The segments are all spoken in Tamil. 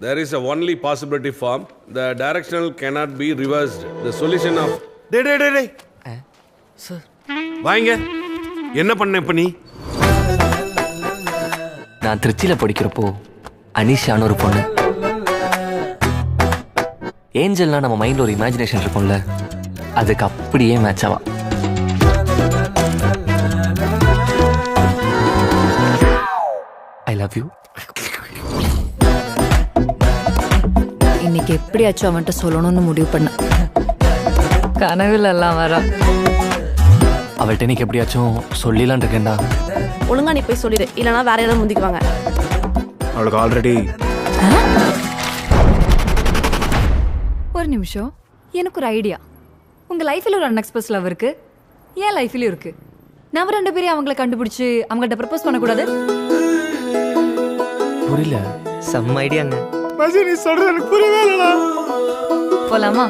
There is a only possibility form. The directional cannot be reversed. The solution of... டேய் சார் வாங்க. என்ன பண்ண இப்ப நீ? நான் திருச்சியில் படிக்கிறப்போ அனிஷான்னு ஒரு பொண்ணு, ஏஞ்சல்னா நம்ம மைண்டில் ஒரு இமேஜினேஷன் இருக்கும்ல, அதுக்கு அப்படியே match Aava. I love you. இன்னைக்கு எப்படியாச்சும் அவன்கிட்ட சொல்லணும்னு முடிவு பண்ண. கனவுல எல்லாம் வர. அவள்கிட்ட இன்னைக்கு எப்படியாச்சும் சொல்லிடலான் இருக்கேன்டா. ஒழுங்கா நீ போய் சொல்லிடு, இல்லைனா வேற யாராவது முந்திக்குவாங்க. அவளுக்கு ஆல்ரெடி. ஒரு நிமிஷம், எனக்கு ஒரு ஐடியா. உங்க லைஃப்ல ஒரு அன்எக்ஸ்பிரஸ் லவ் இருக்கு, என் லைஃப்லயும் இருக்கு. நம்ம 2 பேரையும் அவங்கள கண்டுபிடிச்சு அவங்கள்ட்ட ப்ரப்போஸ் பண்ணக்கூடாது? புரியல. செம்ம ஐடியாங்க. மச்சி நீ சொல்றது எனக்கு புரியவே இல்லடா. போலாமா?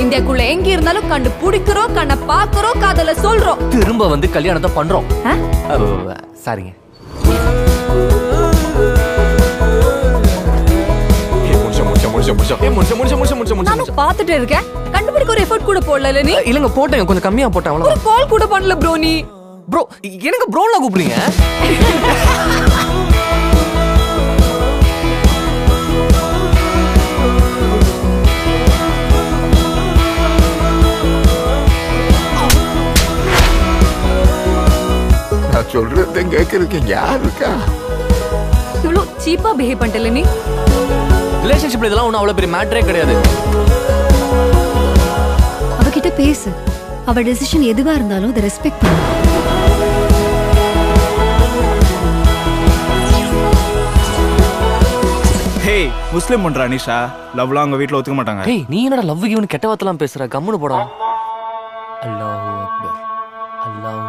இந்தியாக்குள்ள எங்க இருந்தாலும் கண்டுபிடிக்கிறோம், கண்ணை பாக்குறோம், காதல சொல்றோம், திரும்ப வந்து கல்யாணத்தை பண்றோம். சாரிங்க. நானும் பாத்துட்டு இருக்கேன். கண்டுபிடிக்க ஒரு எஃபோர்ட் கூட போடல நீ. இல்லங்க போட்டேன், கொஞ்சம் கம்மியா போட்டேன் அவ்வளவு. ஒரு கால் கூட பண்ணல ப்ரோ நீ. ப்ரோ எனக்கு ப்ரோல கூப்பிடுங்க. நான் சொல்றத கேட்கறதுக்கு யார் இருக்கா? இவ்வளவு சீப்பா பிஹேவ் பண்ணிட்டல நீ. ரிலேஷன்ஷிப்ல இதெல்லாம் ஒன்றும் அவ்வளோ பெரிய மேட்டரே கிடையாது. அவகிட்ட பேசு. அவ டெசிஷன் எதுவா இருந்தாலும் அதை ரெஸ்பெக்ட் பண்ணு. ஹே முஸ்லிம் பண்றா அனிஷா. லவ்லாம் அவங்க வீட்ல ஒத்துக்க மாட்டாங்க. ஏய் நீ என்னடா லவ் கிவன் கெட்ட வார்த்தைலாம் பேசுற? கம்முனு போடா. அல்லாஹு அக்பர், அல்லாஹு